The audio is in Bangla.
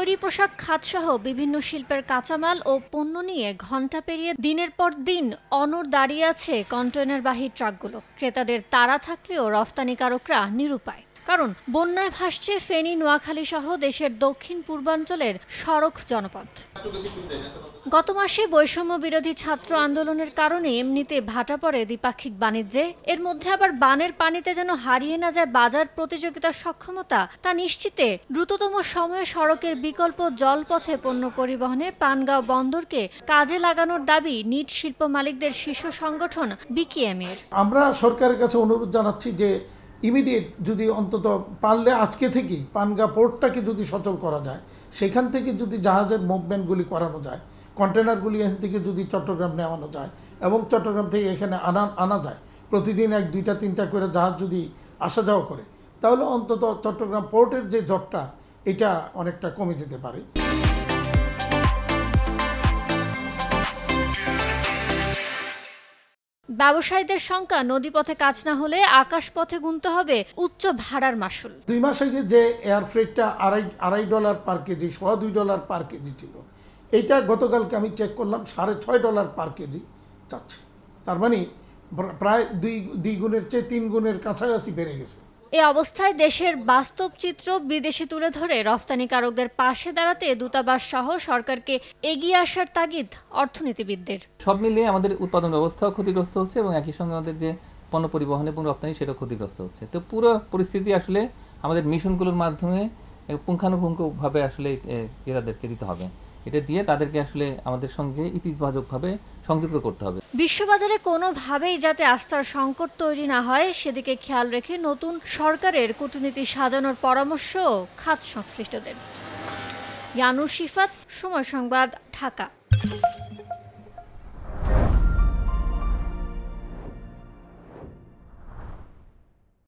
তৈরি পোশাক খাতসহ বিভিন্ন শিল্পের কাঁচামাল ও পণ্য নিয়ে ঘণ্টা পেরিয়ে দিনের পর দিন অনড় দাঁড়িয়ে আছে কন্টেইনারবাহী ট্রাকগুলো। ক্রেতাদের তাড়া থাকলেও রফতানিকারকরা নিরুপায়। কারণ বন্যায় ভাসছে ফেনী, নোয়াখালী সহ দেশের দক্ষিণ পূর্বাঞ্চলের সড়ক জনপথ। গত মাসে বৈষম্য বিরোধী ছাত্র আন্দোলনের কারণে এমনিতে ভাটা পড়ে দ্বিপাক্ষিক বাণিজ্যে। এর মধ্যে আবার বানের পানিতে যেন হারিয়ে না যায় বাজার প্রতিযোগিতার সক্ষমতা, তা নিশ্চিতে দ্রুততম সময়ে সড়কের বিকল্প জলপথে পণ্য পরিবহনে পানগাঁও বন্দরকে কাজে লাগানোর দাবি নিট শিল্প মালিকদের শীর্ষ সংগঠন বিকেএমএর। আমরা সরকারের কাছে অনুরোধ জানাচ্ছি যে ইমিডিয়েট যদি অন্তত পারলে আজকে থেকেই পানগাঁ পোর্টটাকে যদি সচল করা যায়, সেখান থেকে যদি জাহাজের মুভমেন্টগুলি করানো যায়, কন্টেনারগুলি এখান থেকে যদি চট্টগ্রাম নেওয়ানো যায় এবং চট্টগ্রাম থেকে এখানে আনা যায়, প্রতিদিন 1, 2, 3 করে জাহাজ যদি আসা যাওয়া করে, তাহলে অন্তত চট্টগ্রাম পোর্টের যে জটটা এটা অনেকটা কমে যেতে পারে। ব্যবসায়ীদের সংখ্যা নদীপথে কাজ না হলে আকাশপথে গুনতে হবে উচ্চ ভাড়ার মাশুল। 2 মাস আগে যে এয়ার ফ্রেটটা $2.5 পার কেজি, $2.25 পার কেজি ছিল, এইটা গতকালকে আমি চেক করলাম $6.5 পার কেজি যাচ্ছে। তার মানে প্রায় 2 গুণের চেয়ে 3 গুণের কাছাকাছি বেড়ে গেছে। এ অবস্থায় দেশের বাস্তব চিত্র বিদেশে তুলে ধরে রফতানিকারকদের পাশে দাঁড়াতে দূতাবাস সহ সরকারকে এগিয়ে আসার তাগিদ অর্থনীতিবিদদের। সব মিলিয়ে আমাদের উৎপাদন ব্যবস্থাও ক্ষতিগ্রস্ত হচ্ছে এবং একই সঙ্গে আমাদের যে পণ্য পরিবহন এবং রপ্তানি সেটাও ক্ষতিগ্রস্ত হচ্ছে। তো পুরো পরিস্থিতি আসলে আমাদের মিশনগুলোর মাধ্যমে পুঙ্খানুপুঙ্খভাবে আসলে ক্রেতাদেরকে দিতে হবে। এটা দিয়ে তাদেরকে আসলে আমাদের সঙ্গে ইতিবাচকভাবে সংযুক্ত করতে হবে। বিশ্ববাজারে কোনোভাবেই যাতে আস্থার সংকট তৈরি না হয় সেদিকে খেয়াল রেখে নতুন সরকারের কূটনীতি সাজানোর পরামর্শ খাত সংশ্লিষ্টদের। ইয়ানুর শিফাত, সময় সংবাদ, ঢাকা।